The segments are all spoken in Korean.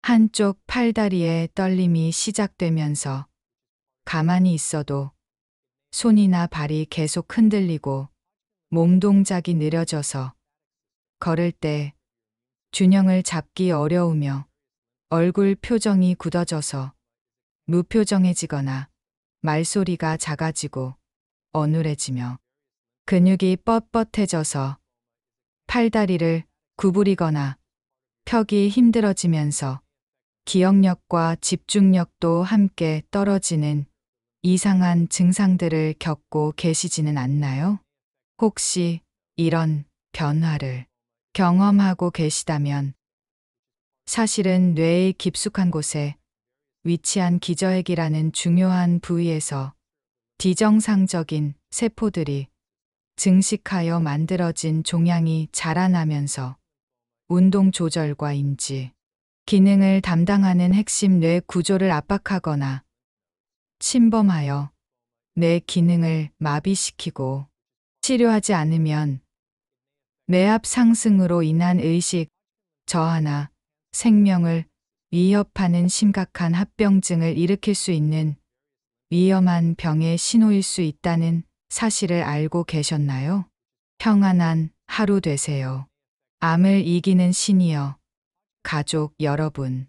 한쪽 팔다리에 떨림이 시작되면서 가만히 있어도 손이나 발이 계속 흔들리고 몸 동작이 느려져서 걸을 때 균형을 잡기 어려우며 얼굴 표정이 굳어져서 무표정해지거나 말소리가 작아지고 어눌해지며 근육이 뻣뻣해져서 팔다리를 구부리거나 펴기 힘들어지면서 기억력과 집중력도 함께 떨어지는 이상한 증상들을 겪고 계시지는 않나요? 혹시 이런 변화를 경험하고 계시다면 사실은 뇌의 깊숙한 곳에 위치한 기저핵이라는 중요한 부위에서 비정상적인 세포들이 증식하여 만들어진 종양이 자라나면서 운동 조절과 인지, 기능을 담당하는 핵심 뇌 구조를 압박하거나 침범하여 뇌 기능을 마비시키고 치료하지 않으면 뇌압 상승으로 인한 의식 저하나 생명을 위협하는 심각한 합병증을 일으킬 수 있는 위험한 병의 신호일 수 있다는 사실을 알고 계셨나요? 평안한 하루 되세요. 암을 이기는 시니어 가족 여러분,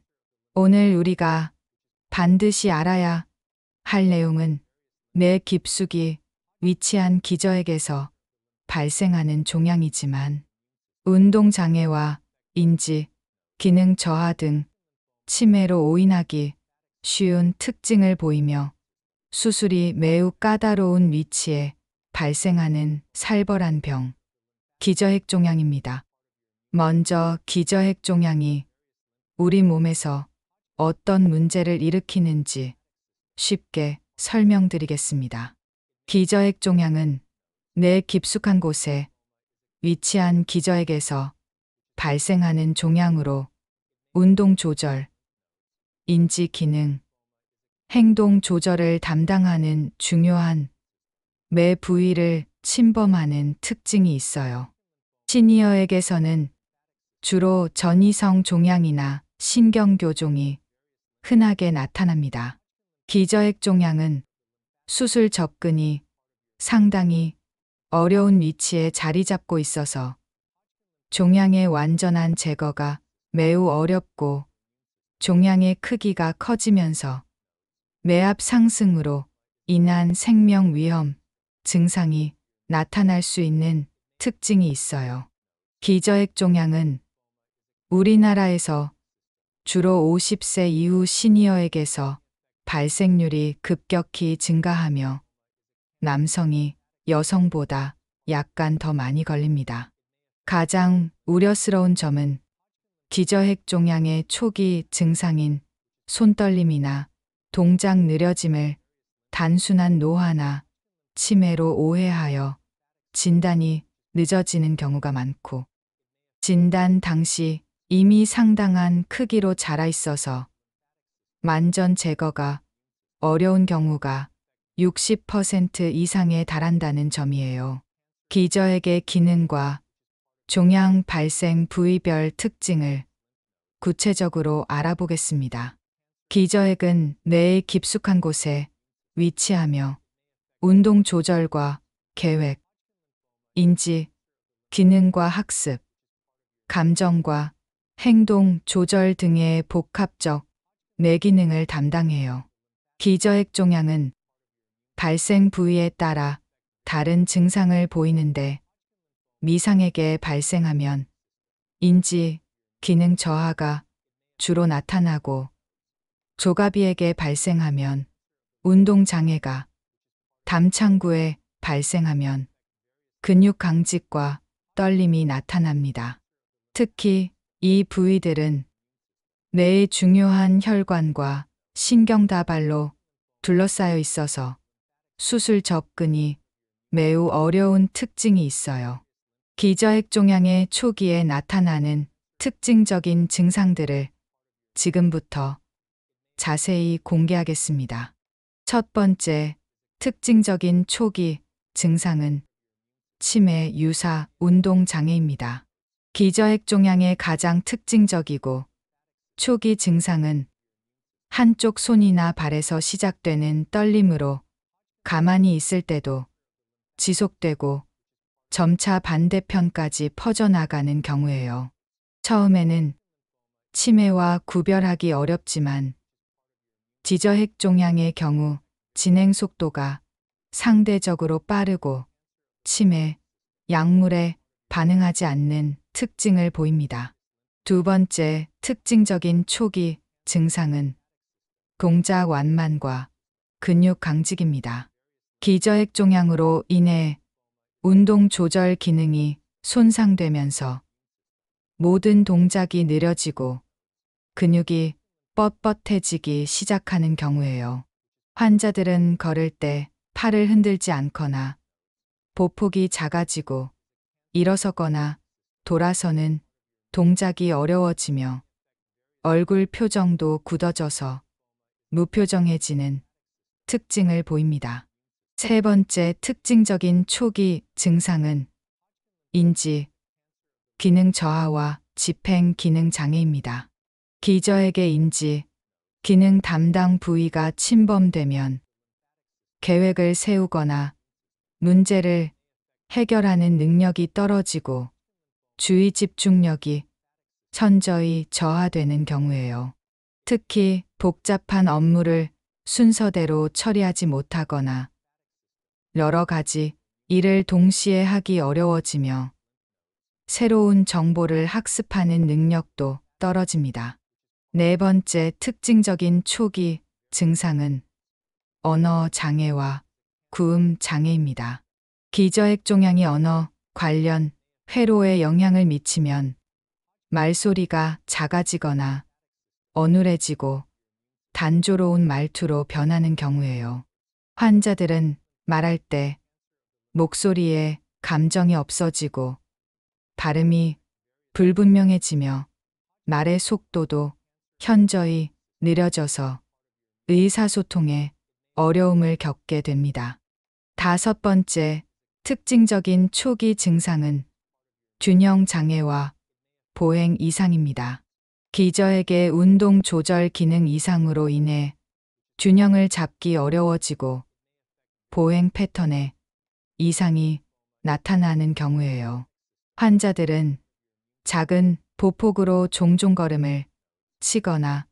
오늘 우리가 반드시 알아야 할 내용은 뇌 깊숙이 위치한 기저핵에서 발생하는 종양이지만 운동장애와 인지, 기능 저하 등 치매로 오인하기 쉬운 특징을 보이며 수술이 매우 까다로운 위치에 발생하는 살벌한 병, 기저핵 종양입니다. 먼저 기저핵 종양이 우리 몸에서 어떤 문제를 일으키는지 쉽게 설명드리겠습니다. 기저핵 종양은 뇌 깊숙한 곳에 위치한 기저핵에서 발생하는 종양으로 운동 조절, 인지 기능, 행동 조절을 담당하는 중요한 뇌 부위를 침범하는 특징이 있어요. 시니어에게서는 주로 전이성 종양이나 신경교종이 흔하게 나타납니다. 기저핵 종양은 수술 접근이 상당히 어려운 위치에 자리 잡고 있어서 종양의 완전한 제거가 매우 어렵고 종양의 크기가 커지면서 뇌압 상승으로 인한 생명 위험 증상이 나타날 수 있는 특징이 있어요. 기저핵 종양은 우리나라에서 주로 50세 이후 시니어에게서 발생률이 급격히 증가하며 남성이 여성보다 약간 더 많이 걸립니다. 가장 우려스러운 점은 기저핵 종양의 초기 증상인 손떨림이나 동작 느려짐을 단순한 노화나 치매로 오해하여 진단이 늦어지는 경우가 많고, 진단 당시 이미 상당한 크기로 자라 있어서 만전 제거가 어려운 경우가 60% 이상에 달한다는 점이에요. 기저핵의 기능과 종양 발생 부위별 특징을 구체적으로 알아보겠습니다. 기저핵은 뇌의 깊숙한 곳에 위치하며 운동 조절과 계획, 인지, 기능과 학습, 감정과 행동 조절 등의 복합적 뇌 기능을 담당해요. 기저핵 종양은 발생 부위에 따라 다른 증상을 보이는데 미상에게 발생하면 인지, 기능 저하가 주로 나타나고 조가비에게 발생하면 운동 장애가, 담창구에 발생하면 근육 강직과 떨림이 나타납니다. 특히 이 부위들은 뇌의 중요한 혈관과 신경다발로 둘러싸여 있어서 수술 접근이 매우 어려운 특징이 있어요. 기저핵 종양의 초기에 나타나는 특징적인 증상들을 지금부터 자세히 공개하겠습니다. 첫 번째, 특징적인 초기 증상은 치매 유사 운동 장애입니다. 기저핵 종양의 가장 특징적이고 초기 증상은 한쪽 손이나 발에서 시작되는 떨림으로 가만히 있을 때도 지속되고 점차 반대편까지 퍼져나가는 경우예요. 처음에는 치매와 구별하기 어렵지만 지저핵종양의 경우 진행 속도가 상대적으로 빠르고 치매, 약물에 반응하지 않는 특징을 보입니다. 두 번째 특징적인 초기 증상은 동작 완만과 근육 강직입니다. 기저핵종양으로 인해 운동 조절 기능이 손상되면서 모든 동작이 느려지고 근육이 뻣뻣해지기 시작하는 경우예요. 환자들은 걸을 때 팔을 흔들지 않거나 보폭이 작아지고 일어서거나 돌아서는 동작이 어려워지며 얼굴 표정도 굳어져서 무표정해지는 특징을 보입니다. 세 번째 특징적인 초기 증상은 인지, 기능 저하와 집행 기능 장애입니다. 기저핵의 인지, 기능 담당 부위가 침범되면 계획을 세우거나 문제를 해결하는 능력이 떨어지고 주의 집중력이 현저히 저하되는 경우예요. 특히 복잡한 업무를 순서대로 처리하지 못하거나 여러 가지 일을 동시에 하기 어려워지며 새로운 정보를 학습하는 능력도 떨어집니다. 네 번째 특징적인 초기 증상은 언어 장애와 구음 장애입니다. 기저핵종양이 언어 관련 회로에 영향을 미치면 말소리가 작아지거나 어눌해지고 단조로운 말투로 변하는 경우예요. 환자들은 말할 때 목소리에 감정이 없어지고 발음이 불분명해지며 말의 속도도 현저히 느려져서 의사소통에 어려움을 겪게 됩니다. 다섯 번째 특징적인 초기 증상은 균형 장애와 보행 이상입니다. 기저핵의 운동 조절 기능 이상으로 인해 균형을 잡기 어려워지고 보행 패턴에 이상이 나타나는 경우예요. 환자들은 작은 보폭으로 종종 걸음을 치거나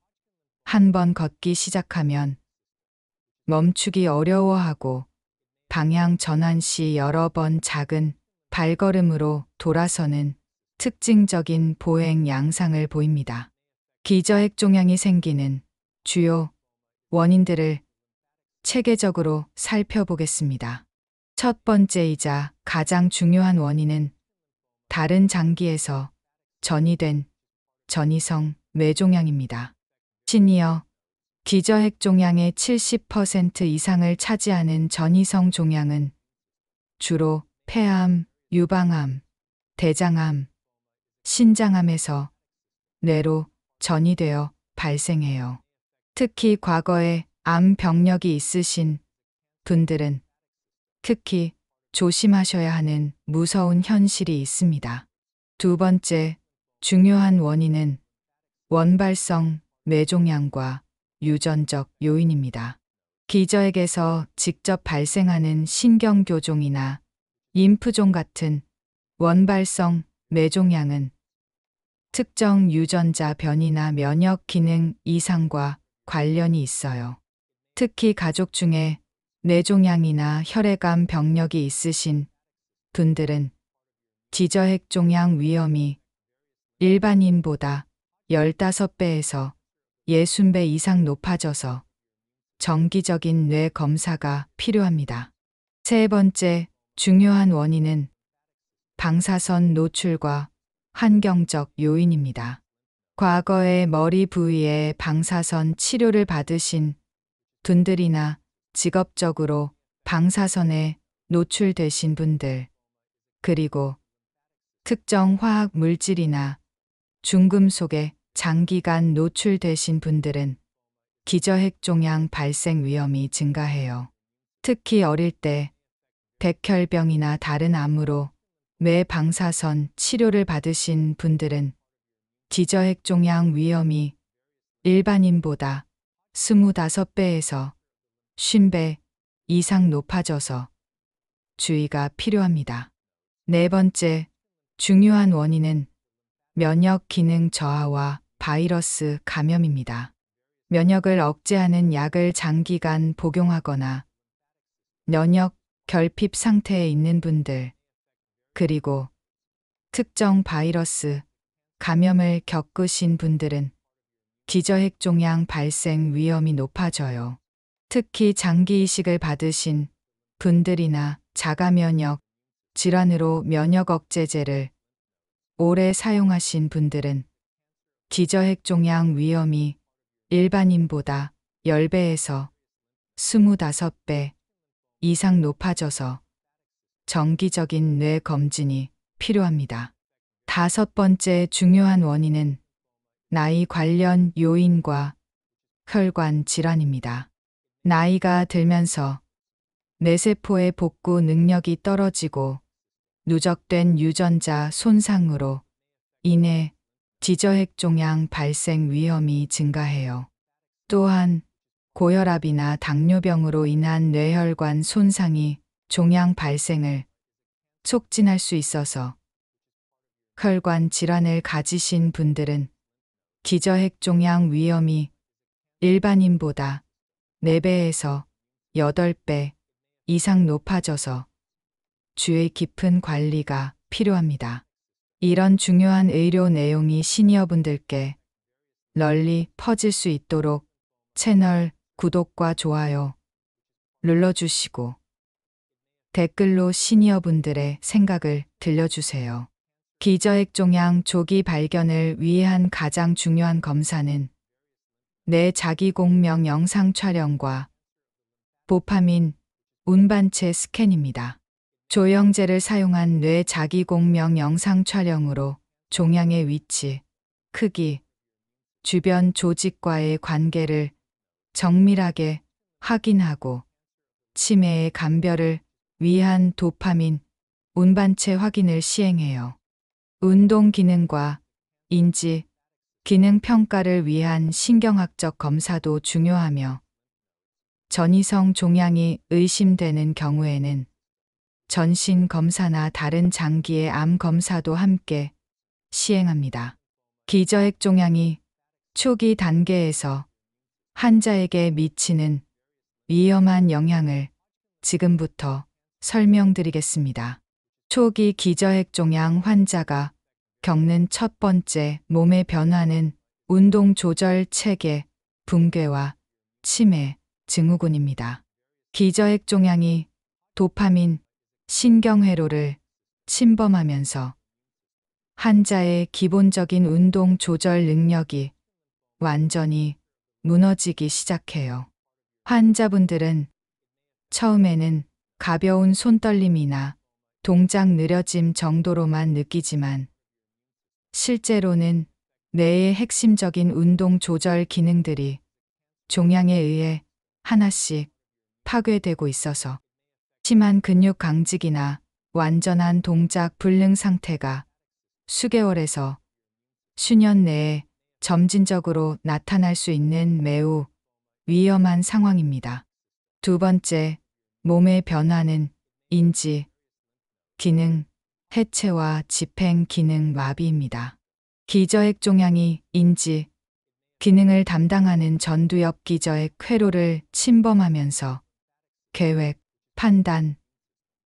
한 번 걷기 시작하면 멈추기 어려워하고 방향 전환 시 여러 번 작은 발걸음으로 돌아서는 특징적인 보행 양상을 보입니다. 기저핵종양이 생기는 주요 원인들을 체계적으로 살펴보겠습니다. 첫 번째이자 가장 중요한 원인은 다른 장기에서 전이된 전이성 뇌종양입니다. 시니어 기저핵종양의 70% 이상을 차지하는 전이성 종양은 주로 폐암, 유방암, 대장암, 신장암에서 뇌로 전이되어 발생해요. 특히 과거에 암 병력이 있으신 분들은 특히 조심하셔야 하는 무서운 현실이 있습니다. 두 번째 중요한 원인은 원발성 뇌종양과 유전적 요인입니다. 기저핵에서 직접 발생하는 신경교종이나 림프종 같은 원발성 뇌종양은 특정 유전자 변이나 면역 기능 이상과 관련이 있어요. 특히 가족 중에 뇌종양이나 혈액암 병력이 있으신 분들은 기저핵종양 위험이 일반인보다 15배에서 60배 이상 높아져서 정기적인 뇌 검사가 필요합니다. 세 번째 중요한 원인은 방사선 노출과 환경적 요인입니다. 과거에 머리 부위에 방사선 치료를 받으신 분들이나 직업적으로 방사선에 노출되신 분들, 그리고 특정 화학 물질이나 중금속에 장기간 노출되신 분들은 기저핵종양 발생 위험이 증가해요. 특히 어릴 때 백혈병이나 다른 암으로 뇌 방사선 치료를 받으신 분들은 기저핵종양 위험이 일반인보다 25배에서 50배 이상 높아져서 주의가 필요합니다. 네 번째, 중요한 원인은 면역 기능 저하와 바이러스 감염입니다. 면역을 억제하는 약을 장기간 복용하거나 면역 결핍 상태에 있는 분들, 그리고 특정 바이러스 감염을 겪으신 분들은 기저핵종양 발생 위험이 높아져요. 특히 장기 이식을 받으신 분들이나 자가면역 질환으로 면역 억제제를 오래 사용하신 분들은 기저핵종양 위험이 일반인보다 10배에서 25배 이상 높아져서 정기적인 뇌 검진이 필요합니다. 다섯 번째 중요한 원인은 나이 관련 요인과 혈관 질환입니다. 나이가 들면서 뇌세포의 복구 능력이 떨어지고 누적된 유전자 손상으로 인해 기저핵종양 발생 위험이 증가해요. 또한 고혈압이나 당뇨병으로 인한 뇌혈관 손상이 종양 발생을 촉진할 수 있어서 혈관 질환을 가지신 분들은 기저핵종양 위험이 일반인보다 4배에서 8배 이상 높아져서 주의 깊은 관리가 필요합니다. 이런 중요한 의료 내용이 시니어분들께 널리 퍼질 수 있도록 채널 구독과 좋아요 눌러주시고 댓글로 시니어분들의 생각을 들려주세요. 기저핵종양 조기 발견을 위한 가장 중요한 검사는 뇌 자기공명 영상 촬영과 도파민 운반체 스캔입니다. 조영제를 사용한 뇌 자기공명 영상 촬영으로 종양의 위치, 크기, 주변 조직과의 관계를 정밀하게 확인하고 치매의 감별을 위한 도파민 운반체 확인을 시행해요. 운동 기능과 인지 기능 평가를 위한 신경학적 검사도 중요하며 전이성 종양이 의심되는 경우에는 전신 검사나 다른 장기의 암 검사도 함께 시행합니다. 기저핵종양이 초기 단계에서 환자에게 미치는 위험한 영향을 지금부터 설명드리겠습니다. 초기 기저핵종양 환자가 겪는 첫 번째 몸의 변화는 운동 조절 체계 붕괴와 치매 증후군입니다. 기저핵종양이 도파민 신경회로를 침범하면서 환자의 기본적인 운동 조절 능력이 완전히 무너지기 시작해요. 환자분들은 처음에는 가벼운 손떨림이나 동작 느려짐 정도로만 느끼지만 실제로는 뇌의 핵심적인 운동 조절 기능들이 종양에 의해 하나씩 파괴되고 있어서 심한 근육 강직이나 완전한 동작 불능 상태가 수개월에서 수년 내에 점진적으로 나타날 수 있는 매우 위험한 상황입니다. 두 번째, 몸의 변화는 인지, 기능, 해체와 집행 기능 마비입니다. 기저핵종양이 인지, 기능을 담당하는 전두엽 기저핵 회로를 침범하면서 계획, 판단,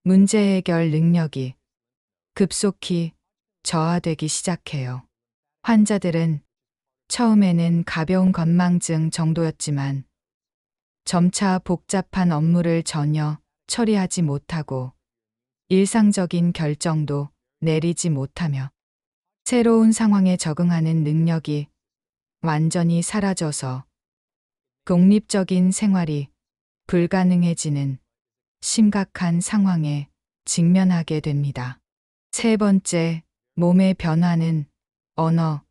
문제 해결 능력이 급속히 저하되기 시작해요. 환자들은 처음에는 가벼운 건망증 정도였지만 점차 복잡한 업무를 전혀 처리하지 못하고 일상적인 결정도 내리지 못하며 새로운 상황에 적응하는 능력이 완전히 사라져서 독립적인 생활이 불가능해지는 심각한 상황에 직면하게 됩니다. 세 번째, 몸의 변화는 언어,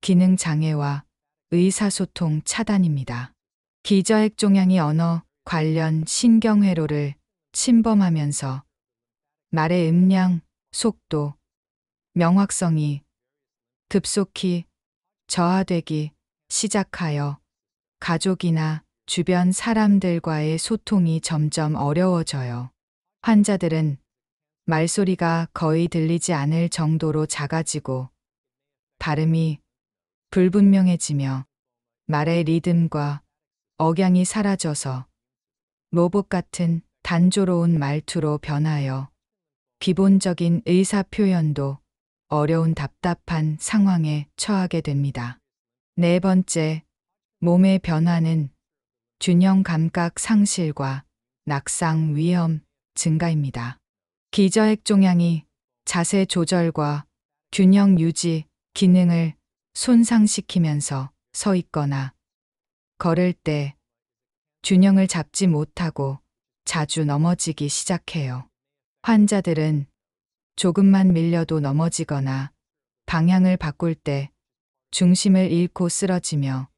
기능 장애와 의사소통 차단입니다. 기저핵종양이 언어 관련 신경회로를 침범하면서 말의 음량, 속도, 명확성이 급속히 저하되기 시작하여 가족이나 주변 사람들과의 소통이 점점 어려워져요. 환자들은 말소리가 거의 들리지 않을 정도로 작아지고 발음이 불분명해지며 말의 리듬과 억양이 사라져서 로봇 같은 단조로운 말투로 변하여 기본적인 의사 표현도 어려운 답답한 상황에 처하게 됩니다. 네 번째, 몸의 변화는 균형 감각 상실과 낙상 위험 증가입니다. 기저핵종양이 자세 조절과 균형 유지 기능을 손상시키면서 서 있거나 걸을 때 균형을 잡지 못하고 자주 넘어지기 시작해요. 환자들은 조금만 밀려도 넘어지거나 방향을 바꿀 때 중심을 잃고 쓰러지며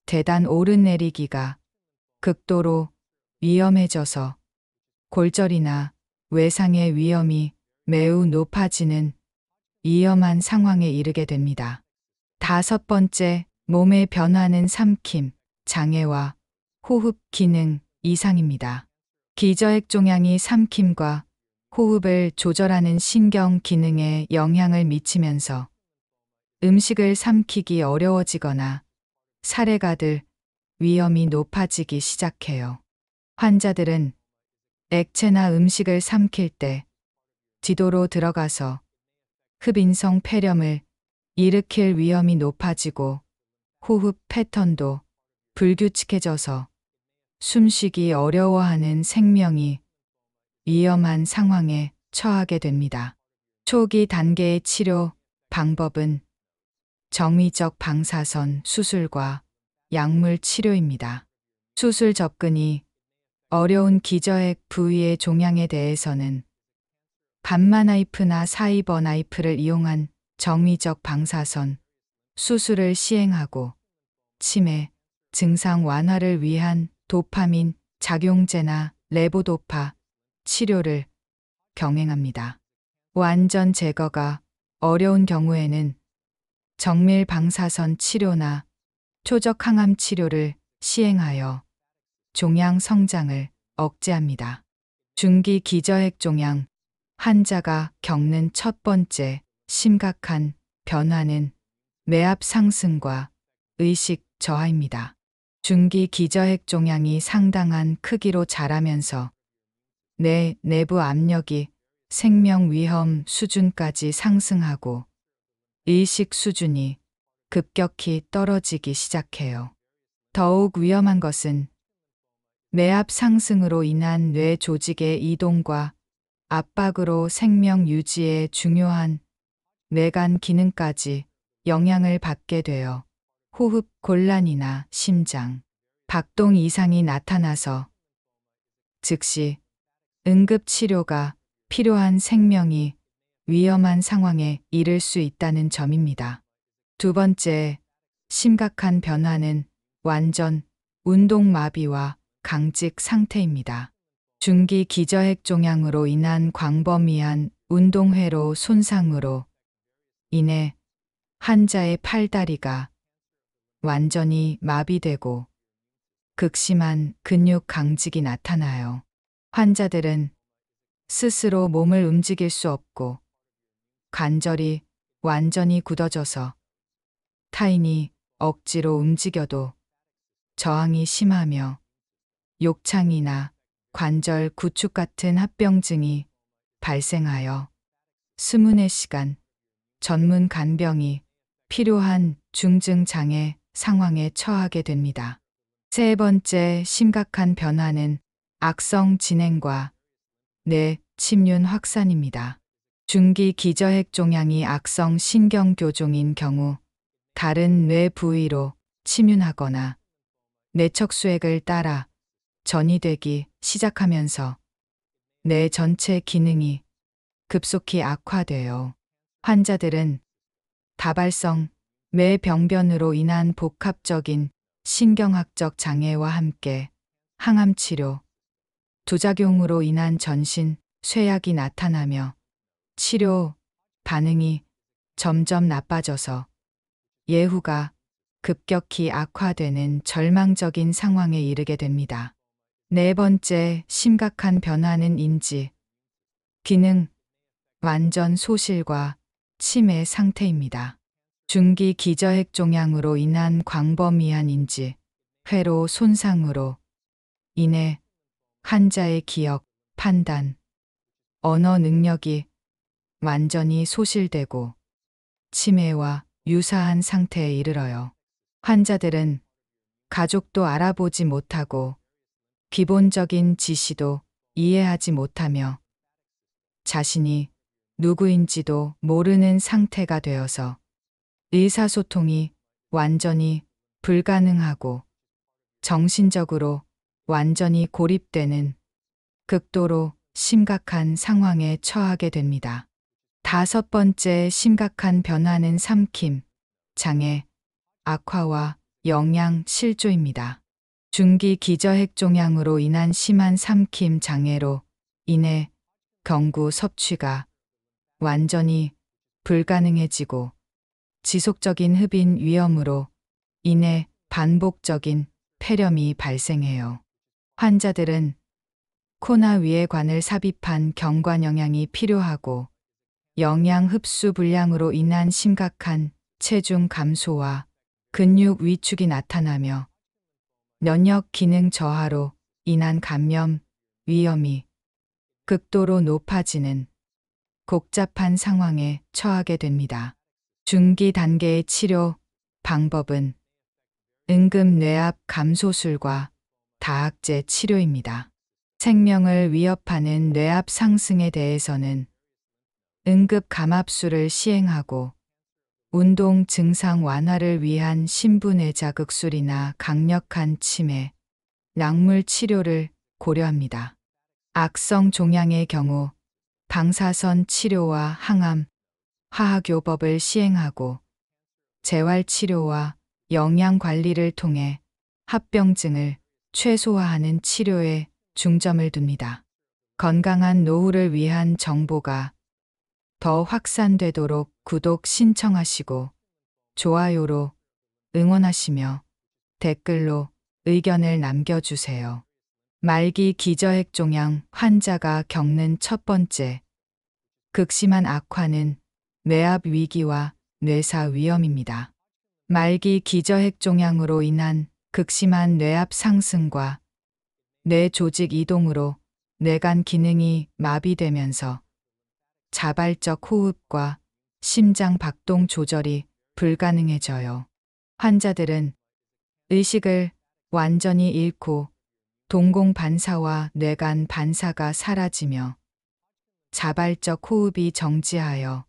계단 오르내리기가 극도로 위험해져서 골절이나 외상의 위험이 매우 높아지는 위험한 상황에 이르게 됩니다. 다섯 번째, 몸의 변화는 삼킴, 장애와 호흡 기능 이상입니다. 기저핵종양이 삼킴과 호흡을 조절하는 신경 기능에 영향을 미치면서 음식을 삼키기 어려워지거나 살해가 될 위험이 높아지기 시작해요. 환자들은 액체나 음식을 삼킬 때 뒤도로 들어가서 흡인성 폐렴을 일으킬 위험이 높아지고 호흡 패턴도 불규칙해져서 숨쉬기 어려워하는 생명이 위험한 상황에 처하게 됩니다. 초기 단계의 치료 방법은 정위적 방사선 수술과 약물 치료입니다. 수술 접근이 어려운 기저핵 부위의 종양에 대해서는 감마 나이프나 사이버 나이프를 이용한 정위적 방사선 수술을 시행하고 치매, 증상 완화를 위한 도파민 작용제나 레보도파 치료를 병행합니다. 완전 제거가 어려운 경우에는 정밀 방사선 치료나 초적 항암 치료를 시행하여 종양 성장을 억제합니다. 중기 기저핵 종양 환자가 겪는 첫 번째 심각한 변화는 매압 상승과 의식 저하입니다. 중기 기저핵 종양이 상당한 크기로 자라면서 뇌 내부 압력이 생명 위험 수준까지 상승하고 의식 수준이 급격히 떨어지기 시작해요. 더욱 위험한 것은 매압 상승으로 인한 뇌 조직의 이동과 압박으로 생명 유지에 중요한 뇌간 기능까지 영향을 받게 되어 호흡 곤란이나 심장, 박동 이상이 나타나서 즉시 응급 치료가 필요한 생명이 위험한 상황에 이를 수 있다는 점입니다. 두 번째, 심각한 변화는 완전 운동마비와 강직 상태입니다. 중기 기저핵 종양으로 인한 광범위한 운동회로 손상으로 인해 환자의 팔다리가 완전히 마비되고 극심한 근육 강직이 나타나요. 환자들은 스스로 몸을 움직일 수 없고 관절이 완전히 굳어져서 타인이 억지로 움직여도 저항이 심하며 욕창이나 관절 구축 같은 합병증이 발생하여 24시간 전문 간병이 필요한 중증 장애 상황에 처하게 됩니다. 세 번째 심각한 변화는 악성 진행과 뇌 침륜 확산입니다. 중기 기저핵 종양이 악성 신경교종인 경우 다른 뇌 부위로 침륜하거나 뇌척수액을 따라 전이되기 시작하면서 뇌 전체 기능이 급속히 악화되어 환자들은 다발성 뇌병변으로 인한 복합적인 신경학적 장애와 함께 항암치료, 부작용으로 인한 전신 쇠약이 나타나며 치료 반응이 점점 나빠져서 예후가 급격히 악화되는 절망적인 상황에 이르게 됩니다. 네 번째 심각한 변화는 인지, 기능, 완전 소실과 치매 상태입니다. 중기 기저핵종양으로 인한 광범위한 인지, 회로 손상으로 인해 환자의 기억, 판단, 언어 능력이 완전히 소실되고 치매와 유사한 상태에 이르러요. 환자들은 가족도 알아보지 못하고 기본적인 지시도 이해하지 못하며 자신이 누구인지도 모르는 상태가 되어서 의사소통이 완전히 불가능하고 정신적으로 완전히 고립되는 극도로 심각한 상황에 처하게 됩니다. 다섯 번째 심각한 변화는 삼킴, 장애, 악화와 영양 실조입니다. 중기 기저핵종양으로 인한 심한 삼킴 장애로 인해 경구 섭취가 완전히 불가능해지고 지속적인 흡인 위험으로 인해 반복적인 폐렴이 발생해요. 환자들은 코나 위해관을 삽입한 경관 영양이 필요하고 영양 흡수 불량으로 인한 심각한 체중 감소와 근육 위축이 나타나며 면역 기능 저하로 인한 감염 위험이 극도로 높아지는 복잡한 상황에 처하게 됩니다. 중기 단계의 치료 방법은 응급뇌압 감소술과 다학제 치료입니다. 생명을 위협하는 뇌압 상승에 대해서는 응급 감압술을 시행하고 운동 증상 완화를 위한 신분해 자극술이나 강력한 치매, 약물 치료를 고려합니다. 악성 종양의 경우 방사선 치료와 항암, 화학요법을 시행하고 재활치료와 영양관리를 통해 합병증을 최소화하는 치료에 중점을 둡니다. 건강한 노후를 위한 정보가 더 확산되도록 구독 신청하시고 좋아요로 응원하시며 댓글로 의견을 남겨주세요. 말기 기저핵종양 환자가 겪는 첫 번째 극심한 악화는 뇌압 위기와 뇌사 위험입니다. 말기 기저핵종양으로 인한 극심한 뇌압 상승과 뇌 조직 이동으로 뇌간 기능이 마비되면서 자발적 호흡과 심장 박동 조절이 불가능해져요. 환자들은 의식을 완전히 잃고 동공 반사와 뇌간 반사가 사라지며 자발적 호흡이 정지하여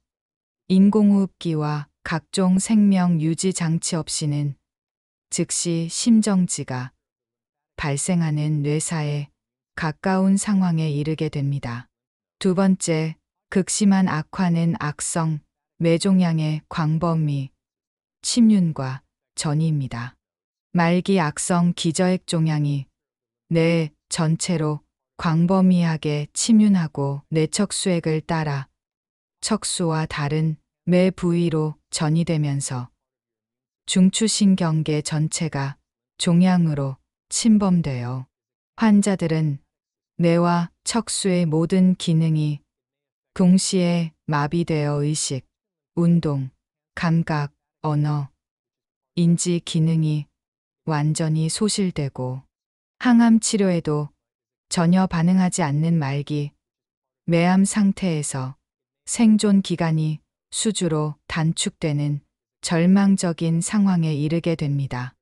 인공호흡기와 각종 생명 유지 장치 없이는 즉시 심정지가 발생하는 뇌사에 가까운 상황에 이르게 됩니다. 두 번째, 극심한 악화는 악성 뇌종양의 광범위 침륜과 전이입니다. 말기 악성 기저핵종양이 뇌 전체로 광범위하게 침륜하고 뇌척수액을 따라 척수와 다른 뇌 부위로 전이되면서 중추신경계 전체가 종양으로 침범되어 환자들은 뇌와 척수의 모든 기능이 동시에 마비되어 의식, 운동, 감각, 언어, 인지 기능이 완전히 소실되고 항암 치료에도 전혀 반응하지 않는 말기 뇌암 상태에서 생존 기간이 수주로 단축되는 절망적인 상황에 이르게 됩니다.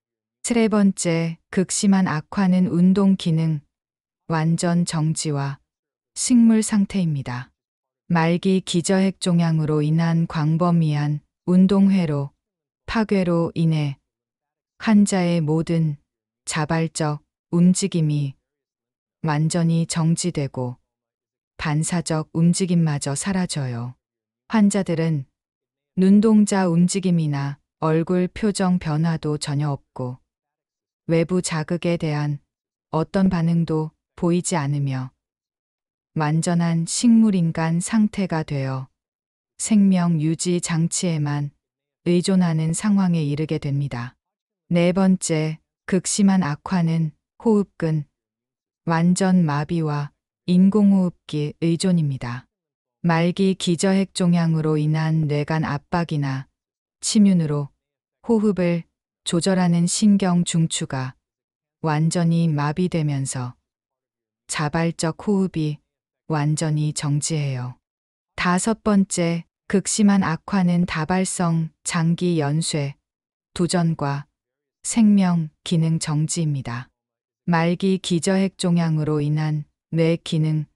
세 번째, 극심한 악화는 운동 기능 완전 정지와 식물 상태입니다. 말기 기저핵종양으로 인한 광범위한 운동회로 파괴로 인해 환자의 모든 자발적 움직임이 완전히 정지되고 반사적 움직임마저 사라져요. 환자들은 눈동자 움직임이나 얼굴 표정 변화도 전혀 없고 외부 자극에 대한 어떤 반응도 보이지 않으며 완전한 식물인간 상태가 되어 생명 유지 장치에만 의존하는 상황에 이르게 됩니다. 네 번째, 극심한 악화는 호흡근, 완전 마비와 인공호흡기 의존입니다. 말기 기저핵 종양으로 인한 뇌관 압박이나 침윤으로 호흡을 조절하는 신경 중추가 완전히 마비되면서 자발적 호흡이 완전히 정지해요. 다섯 번째, 극심한 악화는 다발성 장기 연쇄, 도전과 생명 기능 정지입니다. 말기 기저핵 종양으로 인한 뇌 기능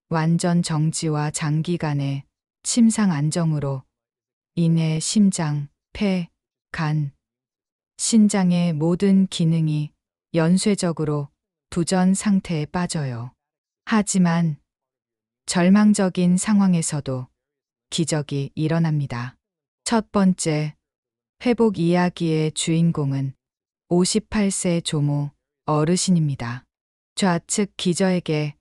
완전 정지와 장기간의 침상 안정으로 인해 심장, 폐, 간, 신장의 모든 기능이 연쇄적으로 부전 상태에 빠져요. 하지만 절망적인 상황에서도 기적이 일어납니다. 첫 번째, 회복 이야기의 주인공은 58세 조모 어르신입니다. 좌측 기저에게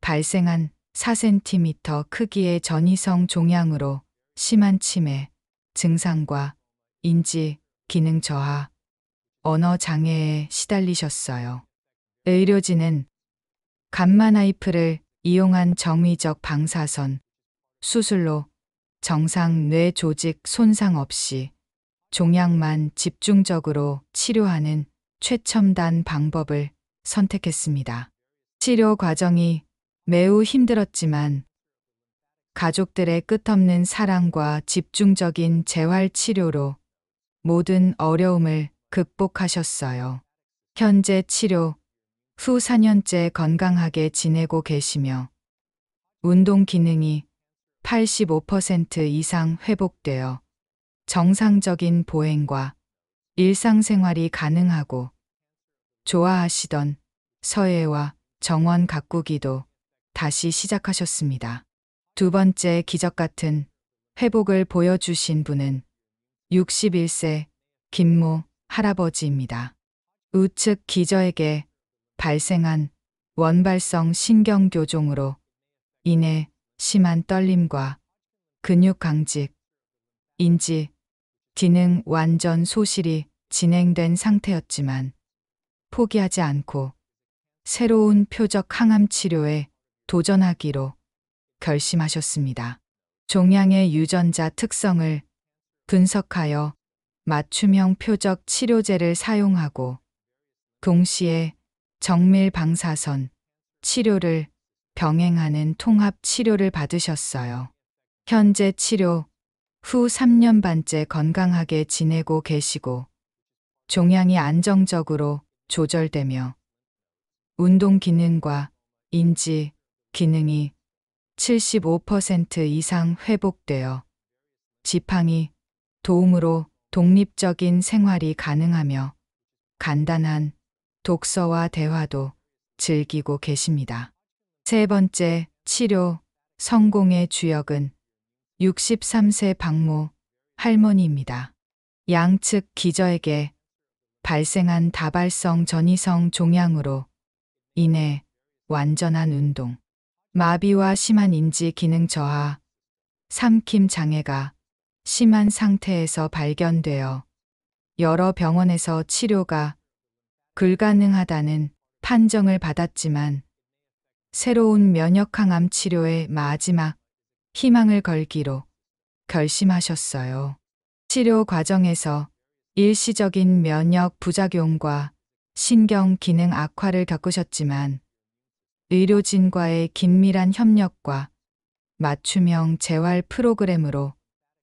발생한 4cm 크기의 전이성 종양으로 심한 치매, 증상과 인지, 기능 저하, 언어 장애에 시달리셨어요. 의료진은 감마 나이프를 이용한 정의적 방사선, 수술로 정상 뇌 조직 손상 없이 종양만 집중적으로 치료하는 최첨단 방법을 선택했습니다. 치료 과정이 매우 힘들었지만 가족들의 끝없는 사랑과 집중적인 재활 치료로 모든 어려움을 극복하셨어요. 현재 치료 후 4년째 건강하게 지내고 계시며 운동 기능이 85% 이상 회복되어 정상적인 보행과 일상생활이 가능하고 좋아하시던 서예와 정원 가꾸기도 다시 시작하셨습니다. 두 번째 기적 같은 회복을 보여주신 분은 61세 김모 할아버지입니다. 우측 기저에게 발생한 원발성 신경교종으로 인해 심한 떨림과 근육 강직, 인지, 기능 완전 소실이 진행된 상태였지만 포기하지 않고 새로운 표적 항암 치료에 도전하기로 결심하셨습니다. 종양의 유전자 특성을 분석하여 맞춤형 표적 치료제를 사용하고 동시에 정밀 방사선 치료를 병행하는 통합 치료를 받으셨어요. 현재 치료 후 3년 반째 건강하게 지내고 계시고 종양이 안정적으로 조절되며 운동 기능과 인지 기능이 75% 이상 회복되어 지팡이 도움으로 독립적인 생활이 가능하며 간단한 독서와 대화도 즐기고 계십니다. 세 번째, 치료 성공의 주역은 63세 박모 할머니입니다. 양측 기저에게 발생한 다발성 전이성 종양으로 인해 완전한 운동, 마비와 심한 인지 기능 저하, 삼킴 장애가 심한 상태에서 발견되어 여러 병원에서 치료가 불가능하다는 판정을 받았지만 새로운 면역항암 치료의 마지막 희망을 걸기로 결심하셨어요. 치료 과정에서 일시적인 면역 부작용과 신경 기능 악화를 겪으셨지만 의료진과의 긴밀한 협력과 맞춤형 재활 프로그램으로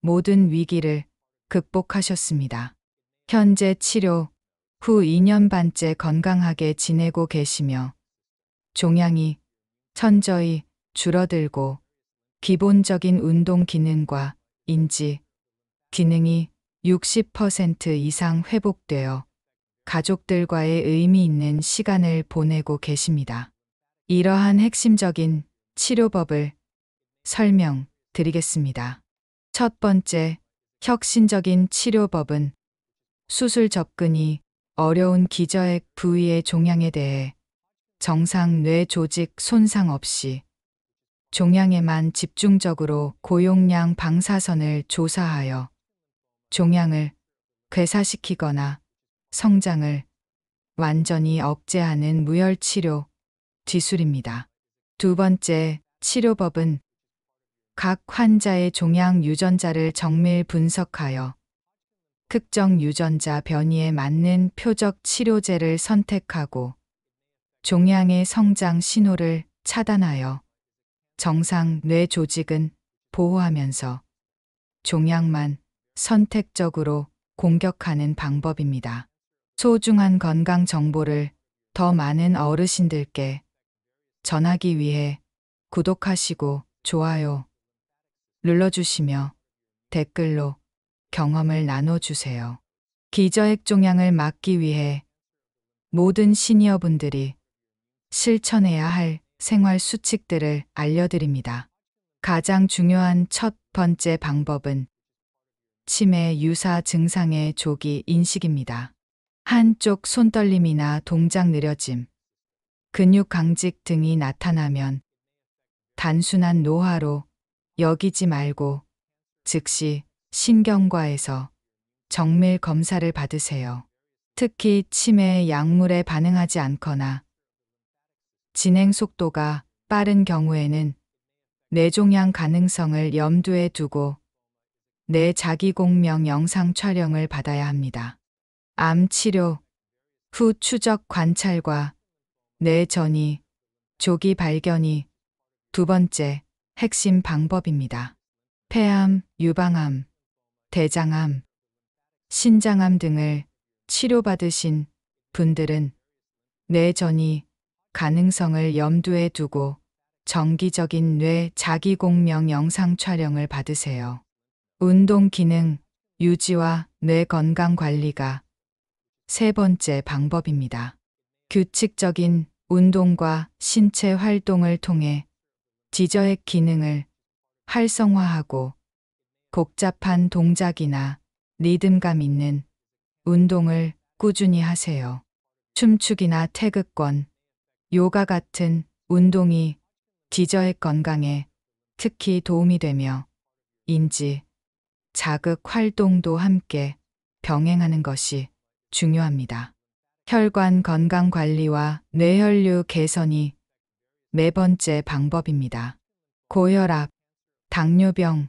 모든 위기를 극복하셨습니다. 현재 치료 후 2년 반째 건강하게 지내고 계시며 종양이 천저히 줄어들고 기본적인 운동 기능과 인지 기능이 60% 이상 회복되어 가족들과의 의미 있는 시간을 보내고 계십니다. 이러한 핵심적인 치료법을 설명드리겠습니다. 첫 번째, 혁신적인 치료법은 수술 접근이 어려운 기저핵 부위의 종양에 대해 정상 뇌 조직 손상 없이 종양에만 집중적으로 고용량 방사선을 조사하여 종양을 괴사시키거나 성장을 완전히 억제하는 무혈치료 기술입니다. 두 번째 치료법은 각 환자의 종양 유전자를 정밀 분석하여 특정 유전자 변이에 맞는 표적 치료제를 선택하고 종양의 성장 신호를 차단하여 정상 뇌 조직은 보호하면서 종양만 선택적으로 공격하는 방법입니다. 소중한 건강 정보를 더 많은 어르신들께 전하기 위해 구독하시고 좋아요 눌러주시며 댓글로 경험을 나눠주세요. 기저핵 종양을 막기 위해 모든 시니어분들이 실천해야 할 생활 수칙들을 알려드립니다. 가장 중요한 첫 번째 방법은 치매 유사 증상의 조기 인식입니다. 한쪽 손떨림이나 동작 느려짐, 근육 강직 등이 나타나면 단순한 노화로 여기지 말고 즉시 신경과에서 정밀 검사를 받으세요. 특히 치매 약물에 반응하지 않거나 진행 속도가 빠른 경우에는 뇌종양 가능성을 염두에 두고 뇌 자기공명 영상 촬영을 받아야 합니다. 암 치료 후 추적 관찰과 뇌 전이, 조기 발견이 두 번째 핵심 방법입니다. 폐암, 유방암, 대장암, 신장암 등을 치료받으신 분들은 뇌 전이 가능성을 염두에 두고 정기적인 뇌 자기공명 영상 촬영을 받으세요. 운동 기능 유지와 뇌 건강 관리가 세 번째 방법입니다. 규칙적인 운동과 신체 활동을 통해 기저핵 기능을 활성화하고 복잡한 동작이나 리듬감 있는 운동을 꾸준히 하세요. 춤추기나 태극권, 요가 같은 운동이 기저핵 건강에 특히 도움이 되며 인지, 자극 활동도 함께 병행하는 것이 중요합니다. 혈관 건강 관리와 뇌혈류 개선이 네 번째 방법입니다. 고혈압, 당뇨병,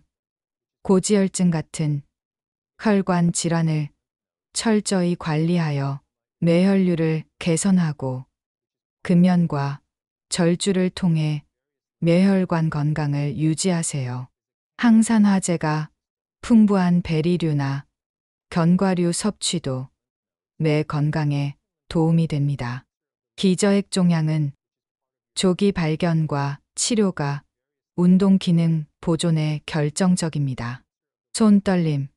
고지혈증 같은 혈관 질환을 철저히 관리하여 뇌혈류를 개선하고 금연과 절주를 통해 뇌혈관 건강을 유지하세요. 항산화제가 풍부한 베리류나 견과류 섭취도 뇌 건강에 도움이 됩니다. 기저핵 종양은 조기 발견과 치료가 운동 기능 보존에 결정적입니다. 손 떨림,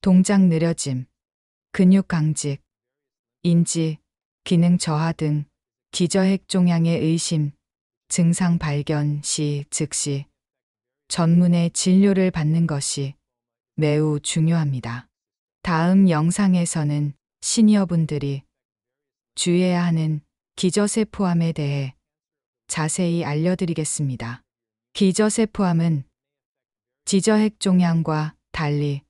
동작 느려짐, 근육 강직, 인지, 기능 저하 등 기저핵 종양의 의심, 증상 발견 시 즉시 전문의 진료를 받는 것이 매우 중요합니다. 다음 영상에서는 시니어분들이 주의해야 하는 기저세포암에 대해 자세히 알려드리겠습니다. 기저세포암은 기저핵 종양과 달리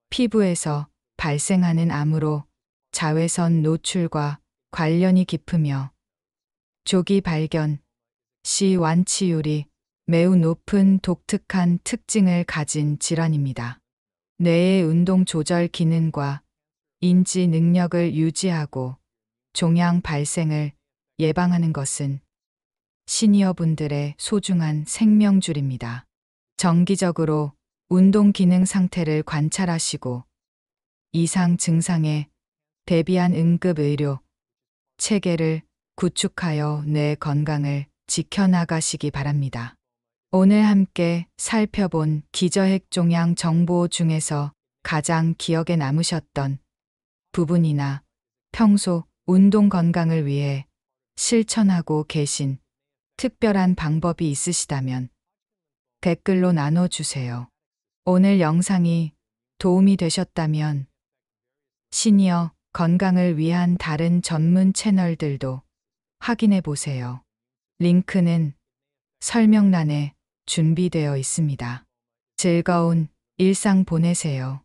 피부에서 발생하는 암으로 자외선 노출과 관련이 깊으며 조기 발견 시 완치율이 매우 높은 독특한 특징을 가진 질환입니다. 뇌의 운동 조절 기능과 인지 능력을 유지하고 종양 발생을 예방하는 것은 시니어분들의 소중한 생명줄입니다. 정기적으로 운동 기능 상태를 관찰하시고 이상 증상에 대비한 응급 의료 체계를 구축하여 뇌 건강을 지켜나가시기 바랍니다. 오늘 함께 살펴본 기저핵 종양 정보 중에서 가장 기억에 남으셨던 부분이나 평소 운동 건강을 위해 실천하고 계신 특별한 방법이 있으시다면 댓글로 나눠주세요. 오늘 영상이 도움이 되셨다면 시니어 건강을 위한 다른 전문 채널들도 확인해 보세요. 링크는 설명란에 준비되어 있습니다. 즐거운 일상 보내세요.